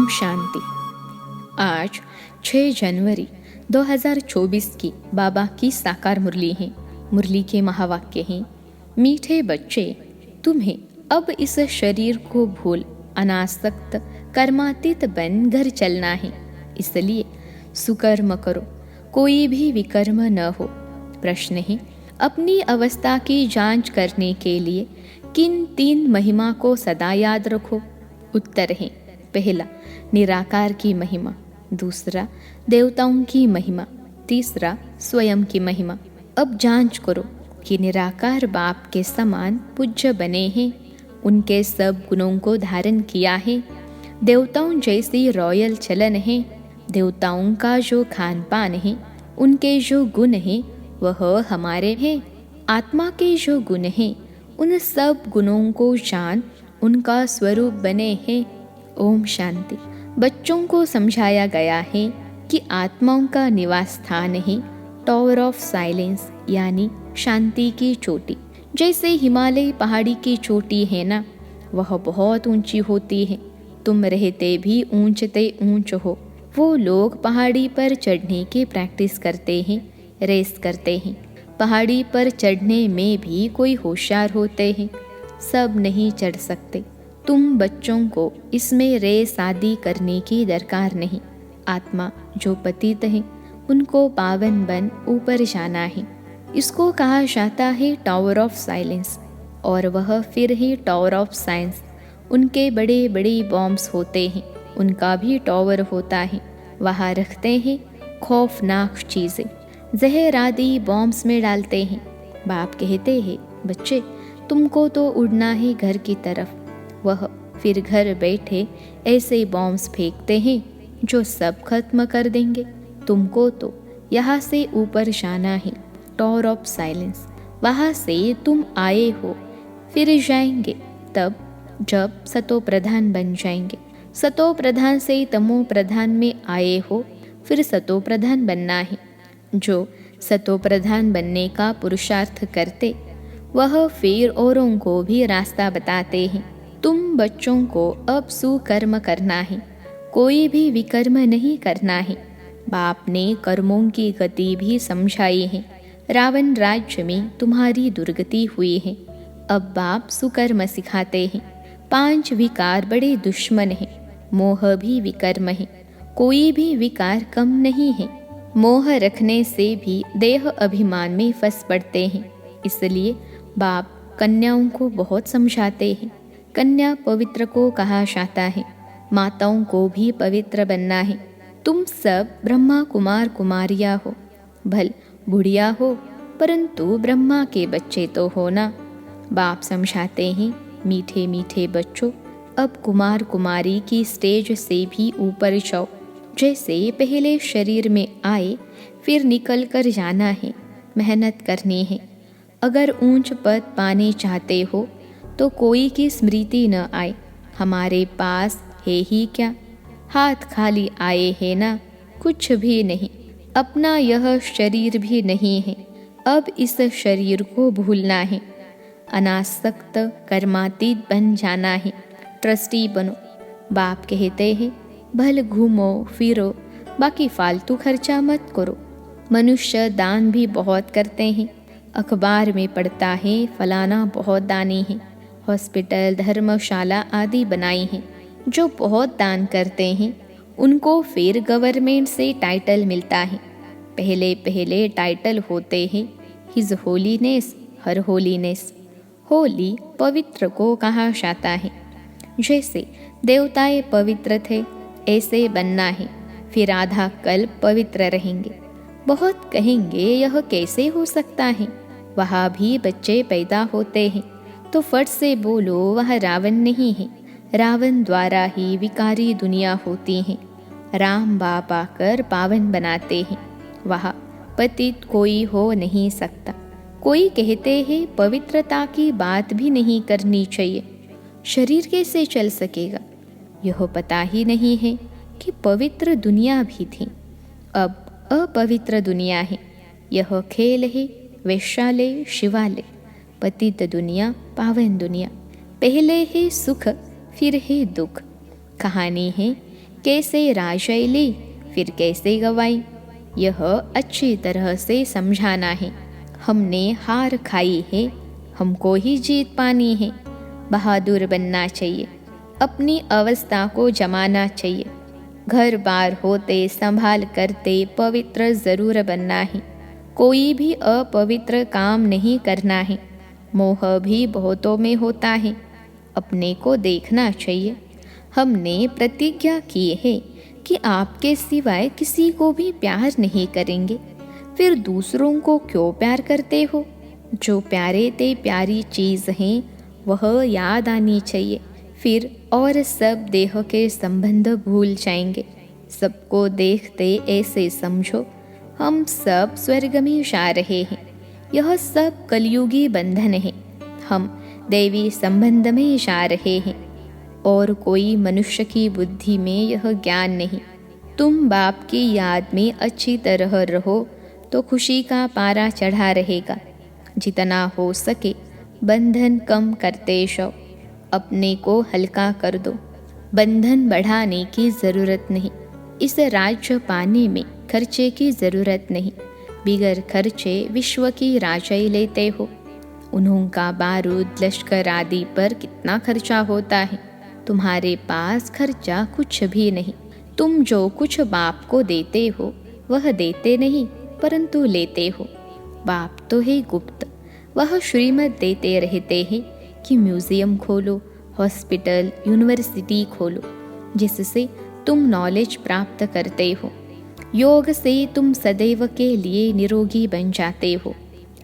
शांति। आज 6 जनवरी 2024 की बाबा की साकार मुरली है। मुरली के महावाक्य हैं, मीठे बच्चे, तुम्हें अब इस शरीर को भूल अनासक्त कर्मातीत बन घर चलना है। इसलिए सुकर्म करो, कोई भी विकर्म न हो। प्रश्न है, अपनी अवस्था की जांच करने के लिए किन 3 महिमा को सदा याद रखो? उत्तर है, पहला निराकार की महिमा, दूसरा देवताओं की महिमा, तीसरा स्वयं की महिमा। अब जांच करो कि निराकार बाप के समान पूज्य बने हैं, उनके सब गुणों को धारण किया है। देवताओं जैसी रॉयल चलन है। देवताओं का जो खान पान है, उनके जो गुण हैं वह हमारे हैं। आत्मा के जो गुण हैं, उन सब गुणों को जान उनका स्वरूप बने हैं। ओम शांति। बच्चों को समझाया गया है कि आत्माओं का निवास स्थान है टावर ऑफ साइलेंस, यानी शांति की चोटी। जैसे हिमालय पहाड़ी की चोटी है ना, वह बहुत ऊंची होती है। तुम रहते भी ऊंचते ऊंच हो। वो लोग पहाड़ी पर चढ़ने की प्रैक्टिस करते हैं, रेस करते हैं। पहाड़ी पर चढ़ने में भी कोई होशियार होते हैं, सब नहीं चढ़ सकते। तुम बच्चों को इसमें रेस आदि करने की दरकार नहीं। आत्मा जो पतित है, उनको पावन बन ऊपर जाना है। इसको कहा जाता है टावर ऑफ साइलेंस, और वह फिर है टावर ऑफ साइंस। उनके बड़े बड़े बॉम्ब्स होते हैं, उनका भी टावर होता है। वहाँ रखते हैं खौफनाक चीज़ें, जहर आदि बॉम्ब्स में डालते हैं। बाप कहते हैं, बच्चे तुमको तो उड़ना है घर की तरफ। वह फिर घर बैठे ऐसे बॉम्ब्स फेंकते हैं जो सब खत्म कर देंगे। तुमको तो यहाँ से ऊपर जाना है, टावर ऑफ साइलेंस। वहाँ से तुम आए हो, फिर जाएंगे तब जब सतो प्रधान बन जाएंगे। सतो प्रधान से तमो प्रधान में आए हो, फिर सतो प्रधान बनना है। जो सतो प्रधान बनने का पुरुषार्थ करते, वह फिर औरों को भी रास्ता बताते हैं। तुम बच्चों को अब सुकर्म करना है, कोई भी विकर्म नहीं करना है। बाप ने कर्मों की गति भी समझाई है। रावण राज्य में तुम्हारी दुर्गति हुई है। अब बाप सुकर्म सिखाते हैं। 5 विकार बड़े दुश्मन हैं। मोह भी विकर्म है। कोई भी विकार कम नहीं है। मोह रखने से भी देह अभिमान में फंस पड़ते हैं। इसलिए बाप कन्याओं को बहुत समझाते हैं। कन्या पवित्र को कहा जाता है। माताओं को भी पवित्र बनना है। तुम सब ब्रह्मा कुमार कुमारियाँ हो, भल बुढ़िया हो, परंतु ब्रह्मा के बच्चे तो हो ना। बाप समझाते हैं, मीठे मीठे बच्चों, अब कुमार कुमारी की स्टेज से भी ऊपर जाओ। जैसे पहले शरीर में आए, फिर निकल कर जाना है, मेहनत करनी है। अगर ऊंच पद पाने चाहते हो तो कोई की स्मृति न आए। हमारे पास है ही क्या, हाथ खाली आए हैं ना, कुछ भी नहीं। अपना यह शरीर भी नहीं है। अब इस शरीर को भूलना है। अनासक्त कर्मातीत बन जाना है। ट्रस्टी बनो। बाप कहते हैं, भल घूमो फिरो, बाकी फालतू खर्चा मत करो। मनुष्य दान भी बहुत करते हैं। अखबार में पढ़ता है, फलाना बहुत दानी है। हॉस्पिटल, धर्मशाला आदि बनाई हैं। जो बहुत दान करते हैं, उनको फिर गवर्नमेंट से टाइटल मिलता है। पहले पहले टाइटल होते हैं हिज होलीनेस, हर होलीनेस। होली पवित्र को कहा जाता है। जैसे देवताएं पवित्र थे, ऐसे बनना है, फिर आधा कल्प पवित्र रहेंगे। बहुत कहेंगे, यह कैसे हो सकता है? वहाँ भी बच्चे पैदा होते हैं, तो फट से बोलो, वह रावण नहीं है। रावण द्वारा ही विकारी दुनिया होती है। राम बाप आकर पावन बनाते हैं। वहाँ पतित कोई हो नहीं सकता। कोई कहते हैं पवित्रता की बात भी नहीं करनी चाहिए, शरीर कैसे चल सकेगा? यह पता ही नहीं है कि पवित्र दुनिया भी थी, अब अपवित्र दुनिया है। यह खेल है, वैश्यालय शिवालय। पतित दुनिया, पावन दुनिया। पहले है सुख, फिर है दुख। कहानी है, कैसे राजय ली फिर कैसे गवाई, यह अच्छी तरह से समझाना है। हमने हार खाई है, हमको ही जीत पानी है। बहादुर बनना चाहिए, अपनी अवस्था को जमाना चाहिए। घर बार होते संभाल करते पवित्र ज़रूर बनना है। कोई भी अपवित्र काम नहीं करना है। मोह भी बहुतों में होता है, अपने को देखना चाहिए। हमने प्रतिज्ञा की है कि आपके सिवाय किसी को भी प्यार नहीं करेंगे, फिर दूसरों को क्यों प्यार करते हो? जो प्यारे ते प्यारी चीज़ हैं वह याद आनी चाहिए, फिर और सब देह के संबंध भूल जाएंगे। सबको देखते ऐसे समझो हम सब स्वर्ग में जा रहे हैं। यह सब कलयुगी बंधन है, हम दैवी संबंध में जा रहे हैं और कोई मनुष्य की बुद्धि में यह ज्ञान नहीं। तुम बाप की याद में अच्छी तरह रहो तो खुशी का पारा चढ़ा रहेगा। जितना हो सके बंधन कम करते जाओ, अपने को हल्का कर दो। बंधन बढ़ाने की ज़रूरत नहीं। इस राज्य पाने में खर्चे की ज़रूरत नहीं। बिगर खर्चे विश्व की राजाई लेते हो। उन्होंने बारूद लश्कर आदि पर कितना खर्चा होता है, तुम्हारे पास खर्चा कुछ भी नहीं। तुम जो कुछ बाप को देते हो वह देते नहीं परंतु लेते हो। बाप तो है गुप्त, वह श्रीमत देते रहते हैं कि म्यूज़ियम खोलो, हॉस्पिटल, यूनिवर्सिटी खोलो, जिससे तुम नॉलेज प्राप्त करते हो। योग से तुम सदैव के लिए निरोगी बन जाते हो।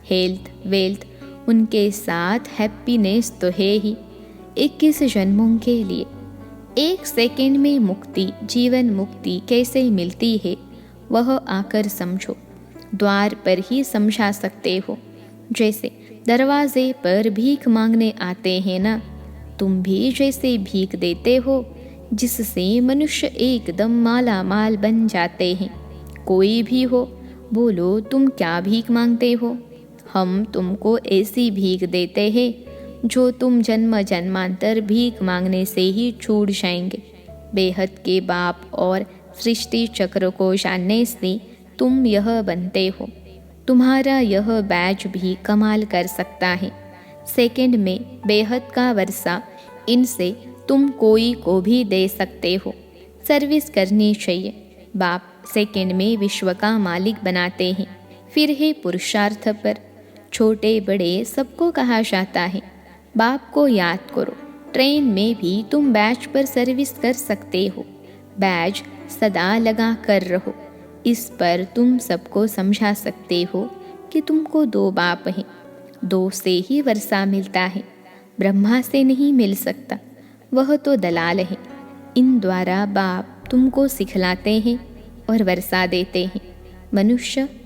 हेल्थ वेल्थ उनके साथ हैप्पीनेस तो है ही। 21 जन्मों के लिए 1 सेकेंड में मुक्ति, जीवन मुक्ति कैसे मिलती है वह आकर समझो। द्वार पर ही समझा सकते हो। जैसे दरवाजे पर भीख मांगने आते हैं ना, तुम भी जैसे भीख देते हो जिससे मनुष्य एकदम माला माल बन जाते हैं। कोई भी हो, बोलो तुम क्या भीख मांगते हो? हम तुमको ऐसी भीख देते हैं जो तुम जन्म जन्मांतर भीख मांगने से ही छूट जाएंगे। बेहद के बाप और सृष्टि चक्र को जानने से तुम यह बनते हो। तुम्हारा यह बैच भी कमाल कर सकता है। सेकंड में बेहद का वर्षा, इनसे तुम कोई को भी दे सकते हो। सर्विस करनी चाहिए। बाप सेकंड में विश्व का मालिक बनाते हैं। फिर है पुरुषार्थ पर। छोटे बड़े सबको कहा जाता है, बाप को याद करो। ट्रेन में भी तुम बैच पर सर्विस कर सकते हो। बैच सदा लगा कर रहो। इस पर तुम सबको समझा सकते हो कि तुमको 2 बाप हैं। 2 से ही वर्षा मिलता है, ब्रह्मा से नहीं मिल सकता, वह तो दलाल है। इन द्वारा बाप तुमको सिखलाते हैं और वर्षा देते हैं।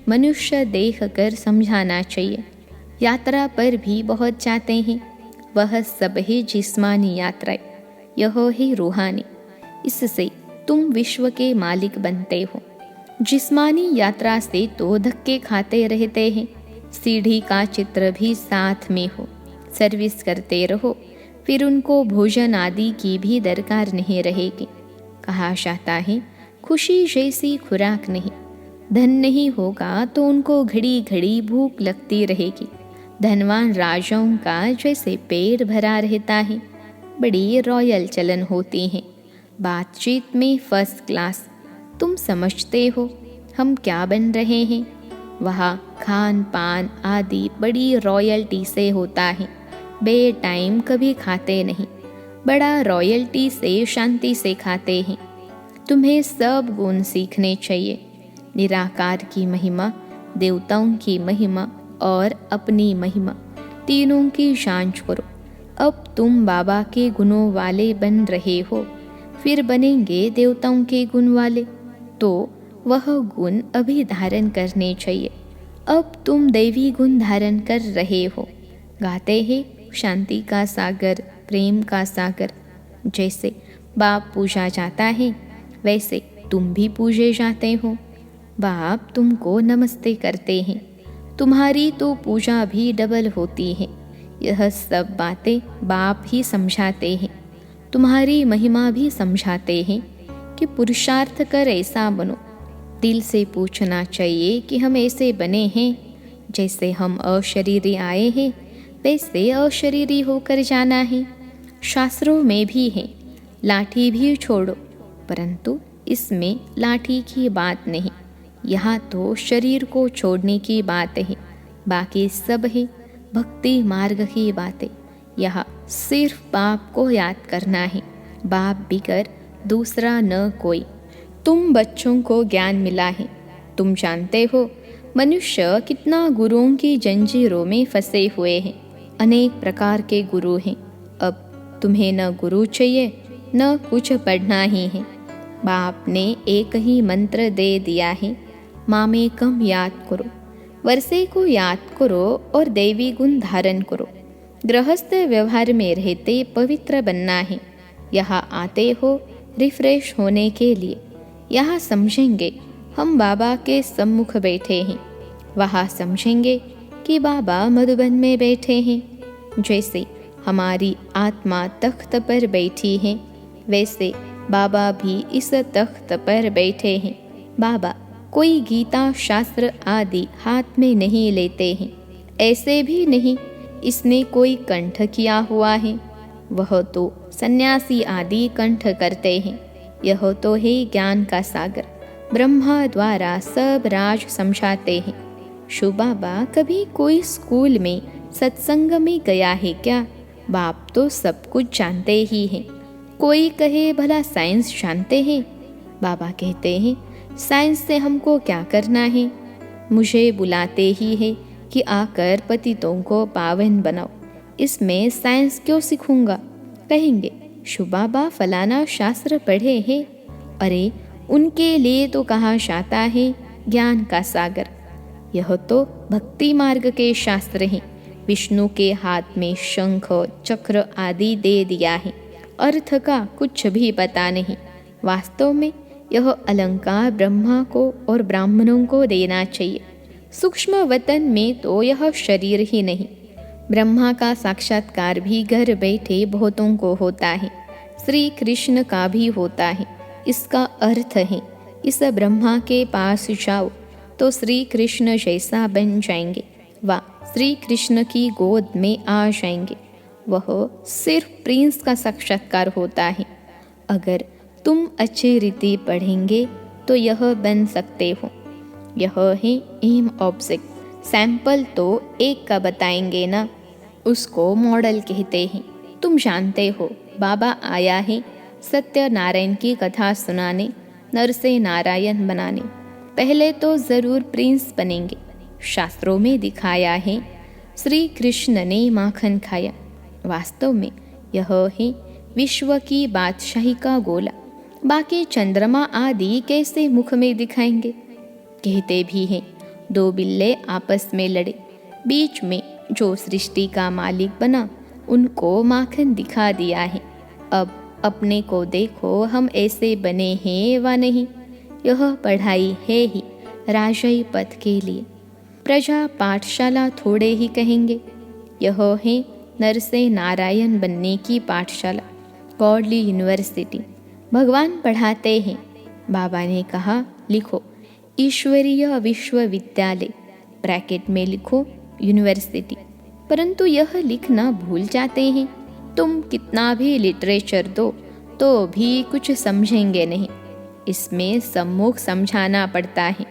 मनुष्य देख कर समझाना चाहिए। यात्रा पर भी बहुत जाते हैं, वह सब है जिस्मानी यात्राएं, यह है रूहानी। इससे तुम विश्व के मालिक बनते हो। जिस्मानी यात्रा से तो धक्के खाते रहते हैं। सीढ़ी का चित्र भी साथ में हो। सर्विस करते रहो, फिर उनको भोजन आदि की भी दरकार नहीं रहेगी। कहा जाता है खुशी जैसी खुराक नहीं। धन नहीं होगा तो उनको घड़ी घड़ी भूख लगती रहेगी। धनवान राजाओं का जैसे पेट भरा रहता है, बड़ी रॉयल चलन होती हैं। बातचीत में फर्स्ट क्लास। तुम समझते हो हम क्या बन रहे हैं? वहाँ खान पान आदि बड़ी रॉयल्टी से होता है। बे टाइम कभी खाते नहीं, बड़ा रॉयल्टी से शांति से खाते हैं। तुम्हें सब गुण सीखने चाहिए। निराकार की महिमा, देवताओं की महिमा और अपनी महिमा, तीनों की जांच करो। अब तुम बाबा के गुणों वाले बन रहे हो, फिर बनेंगे देवताओं के गुण वाले, तो वह गुण अभी धारण करने चाहिए। अब तुम दैवी गुण धारण कर रहे हो। गाते हैं शांति का सागर, प्रेम का सागर। जैसे बाप पूजा जाता है वैसे तुम भी पूजे जाते हो। बाप तुमको नमस्ते करते हैं। तुम्हारी तो पूजा भी डबल होती है। यह सब बातें बाप ही समझाते हैं। तुम्हारी महिमा भी समझाते हैं कि पुरुषार्थ कर ऐसा बनो। दिल से पूछना चाहिए कि हम ऐसे बने हैं, जैसे हम अशरीरी आए हैं वैसे अशरीरी होकर जाना है। शास्त्रों में भी है, लाठी भी छोड़ो, परंतु इसमें लाठी की बात नहीं। यहाँ तो शरीर को छोड़ने की बात है, बाकी सब है भक्ति मार्ग की बातें। यहाँ सिर्फ बाप को याद करना है, बाप बिगर दूसरा न कोई। तुम बच्चों को ज्ञान मिला है, तुम जानते हो मनुष्य कितना गुरुओं की जंजीरों में फंसे हुए हैं। अनेक प्रकार के गुरु हैं। अब तुम्हें न गुरु चाहिए न कुछ पढ़ना ही है। बाप ने एक ही मंत्र दे दिया है, मामेकम याद करो। वर्षे को याद करो और दैवी गुण धारण करो। गृहस्थ व्यवहार में रहते पवित्र बनना है। यहाँ आते हो रिफ्रेश होने के लिए। यहाँ समझेंगे हम बाबा के सम्मुख बैठे हैं, वहाँ समझेंगे कि बाबा मधुबन में बैठे हैं। जैसे हमारी आत्मा तख्त पर बैठी है, वैसे बाबा भी इस तख्त पर बैठे हैं। बाबा कोई गीता शास्त्र आदि हाथ में नहीं लेते हैं, ऐसे भी नहीं इसने कोई कंठ किया हुआ है। वह तो सन्यासी आदि कंठ करते हैं। यह तो है ज्ञान का सागर, ब्रह्मा द्वारा सब राज समझाते हैं। शु बाबा कभी कोई स्कूल में सत्संग में गया है क्या? बाप तो सब कुछ जानते ही हैं। कोई कहे भला साइंस जानते हैं? बाबा कहते हैं साइंस से हमको क्या करना है। मुझे बुलाते ही है कि आकर पतितों को पावन बनाओ, इसमें साइंस क्यों सीखूंगा। कहेंगे शु बाबा फलाना शास्त्र पढ़े हैं। अरे उनके लिए तो कहा जाता है ज्ञान का सागर। यह तो भक्ति मार्ग के शास्त्र हैं। विष्णु के हाथ में शंख चक्र आदि दे दिया है, अर्थ का कुछ भी पता नहीं। वास्तव में यह अलंकार ब्रह्मा को और ब्राह्मणों को देना चाहिए। सूक्ष्म वतन में तो यह शरीर ही नहीं, ब्रह्मा का साक्षात्कार भी घर बैठे बहुतों को होता है, श्री कृष्ण का भी होता है। इसका अर्थ है इस ब्रह्मा के पास जाओ तो श्री कृष्ण जैसा बन जाएंगे, व श्री कृष्ण की गोद में आ जाएंगे। वह सिर्फ प्रिंस का साक्षात्कार होता है। अगर तुम अच्छी रीति पढ़ेंगे तो यह बन सकते हो। यह है एम ऑब्जेक्ट। सैंपल तो एक का बताएंगे ना, उसको मॉडल कहते हैं। तुम जानते हो बाबा आया है सत्यनारायण की कथा सुनाने, नर से नारायण बनाने। पहले तो जरूर प्रिंस बनेंगे। शास्त्रों में दिखाया है श्री कृष्ण ने माखन खाया। वास्तव में यह है विश्व की बादशाही का गोला। बाकी चंद्रमा आदि कैसे मुख में दिखाएंगे। कहते भी हैं दो बिल्ले आपस में लड़े, बीच में जो सृष्टि का मालिक बना उनको माखन दिखा दिया है। अब अपने को देखो हम ऐसे बने हैं व नहीं। यह पढ़ाई है ही राजई पद के लिए। प्रजा पाठशाला थोड़े ही कहेंगे। यह है नर से नारायण बनने की पाठशाला, गॉडली यूनिवर्सिटी। भगवान पढ़ाते हैं। बाबा ने कहा लिखो ईश्वरीय विश्वविद्यालय, ब्रैकेट में लिखो यूनिवर्सिटी, परंतु यह लिखना भूल जाते हैं। तुम कितना भी लिटरेचर दो तो भी कुछ समझेंगे नहीं। इसमें सम्मुख समझाना पड़ता है।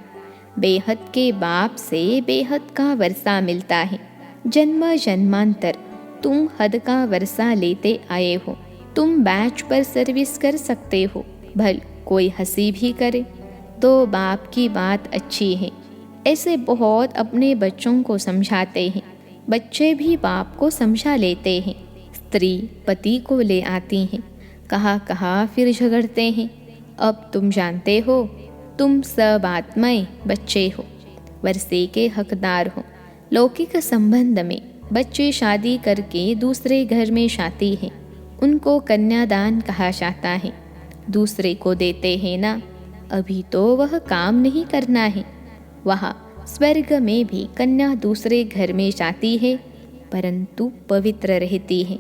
बेहद के बाप से बेहद का वर्षा मिलता है। जन्म जन्मांतर तुम हद का वर्षा लेते आए हो। तुम बैच पर सर्विस कर सकते हो, भल कोई हंसी भी करे तो बाप की बात अच्छी है। ऐसे बहुत अपने बच्चों को समझाते हैं। बच्चे भी बाप को समझा लेते हैं। स्त्री पति को ले आती हैं, कहाँ फिर झगड़ते हैं। अब तुम जानते हो तुम सब आत्माएं बच्चे हो, वर्षे के हकदार हो। लौकिक संबंध में बच्चे शादी करके दूसरे घर में जाती हैं, उनको कन्यादान कहा जाता है। दूसरे को देते हैं ना, अभी तो वह काम नहीं करना है। वहाँ स्वर्ग में भी कन्या दूसरे घर में जाती है, परंतु पवित्र रहती है।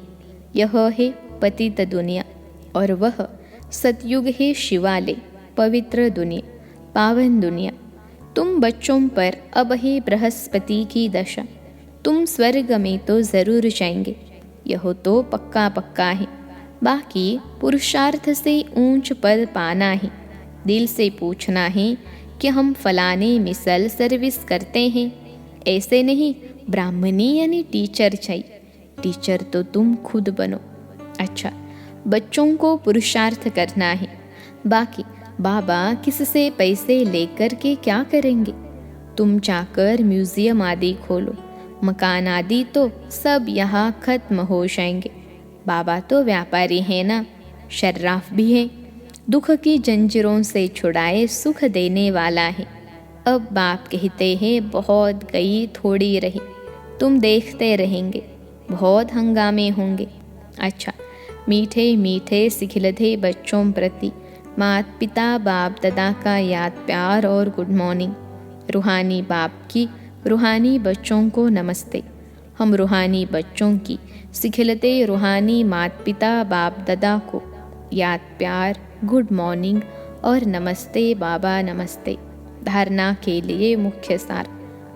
यह है पतित दुनिया और वह सतयुग है शिवालय, पवित्र दुनिया, पावन दुनिया। तुम बच्चों पर अब है बृहस्पति की दशा, तुम स्वर्ग में तो ज़रूर जाएंगे, यह तो पक्का पक्का है। बाकी पुरुषार्थ से ऊंच पद पाना है, दिल से पूछना है कि हम फलाने मिसल सर्विस करते हैं, ऐसे नहीं ब्राह्मणी यानी टीचर चाहिए। टीचर तो तुम खुद बनो। अच्छा, बच्चों को पुरुषार्थ करना है, बाकी बाबा किससे पैसे लेकर के क्या करेंगे? तुम जाकर म्यूजियम आदि खोलो, मकान आदि तो सब यहाँ खत्म हो जाएंगे। बाबा तो व्यापारी है ना, शर्राफ भी है, दुख की जंजीरों से छुड़ाए सुख देने वाला है। अब बाप कहते हैं बहुत गई थोड़ी रही, तुम देखते रहेंगे, बहुत हंगामे होंगे। अच्छा, मीठे मीठे सिखिलते बच्चों प्रति माता पिता बाप दादा का याद प्यार और गुड मॉर्निंग। रूहानी बाप की रूहानी बच्चों को नमस्ते। हम रूहानी बच्चों की सिखिलते रूहानी माता पिता बाप दादा को याद प्यार, गुड मॉर्निंग और नमस्ते बाबा नमस्ते। धारणा के लिए मुख्य सार।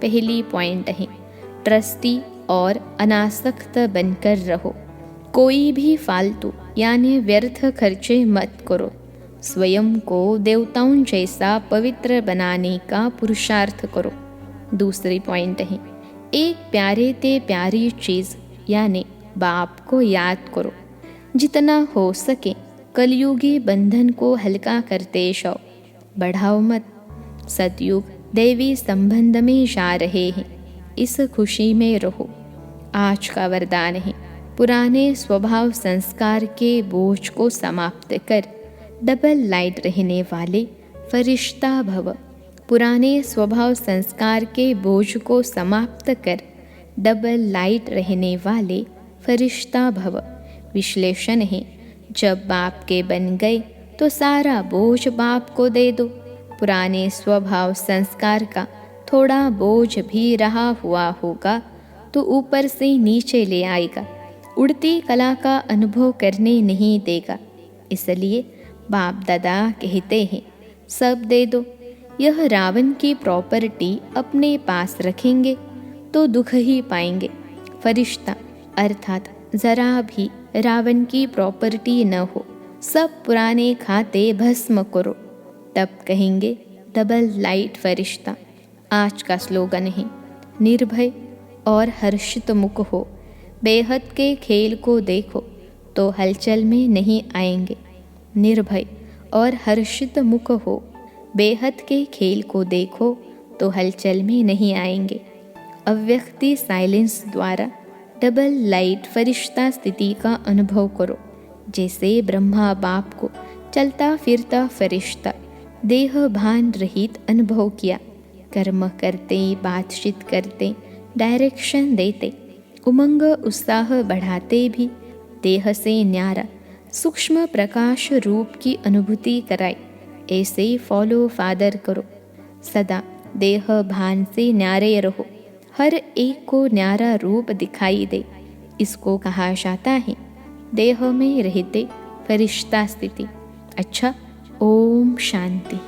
पहली पॉइंट है, ट्रस्टी और अनासक्त बनकर रहो। कोई भी फालतू यानी व्यर्थ खर्चे मत करो। स्वयं को देवताओं जैसा पवित्र बनाने का पुरुषार्थ करो। दूसरी पॉइंट है, एक प्यारे ते प्यारी चीज़ यानी बाप को याद करो। जितना हो सके कलयुगी बंधन को हल्का करते जाओ, बढ़ाओ मत। सतयुग देवी संबंध में जा रहे हैं, इस खुशी में रहो। आज का वरदान है, पुराने स्वभाव संस्कार के बोझ को समाप्त कर डबल लाइट रहने वाले फरिश्ता भव। पुराने स्वभाव संस्कार के बोझ को समाप्त कर डबल लाइट रहने वाले फरिश्ता भव। विश्लेषण है, जब बाप के बन गए तो सारा बोझ बाप को दे दो। पुराने स्वभाव संस्कार का थोड़ा बोझ भी रहा हुआ होगा तो ऊपर से नीचे ले आएगा, उड़ती कला का अनुभव करने नहीं देगा। इसलिए बाप दादा कहते हैं, सब दे दो। यह रावण की प्रॉपर्टी अपने पास रखेंगे तो दुख ही पाएंगे। फरिश्ता अर्थात जरा भी रावण की प्रॉपर्टी न हो, सब पुराने खाते भस्म करो, तब कहेंगे डबल लाइट फरिश्ता। आज का स्लोगन है, निर्भय और हर्षित मुख हो। बेहद के खेल को देखो तो हलचल में नहीं आएंगे। निर्भय और हर्षित मुख हो, बेहद के खेल को देखो तो हलचल में नहीं आएंगे। अव्यक्ति साइलेंस द्वारा डबल लाइट फरिश्ता स्थिति का अनुभव करो। जैसे ब्रह्मा बाप को चलता फिरता फरिश्ता देह भान रहित अनुभव किया। कर्म करते, बातचीत करते, डायरेक्शन देते, उमंग उत्साह बढ़ाते भी देह से न्यारा सूक्ष्म प्रकाश रूप की अनुभूति कराए। ऐसे फॉलो फादर करो। सदा देह भान से न्यारे रहो, हर एक को न्यारा रूप दिखाई दे। इसको कहा जाता है देह में रहते फरिश्ता स्थिति। अच्छा, ओम शांति।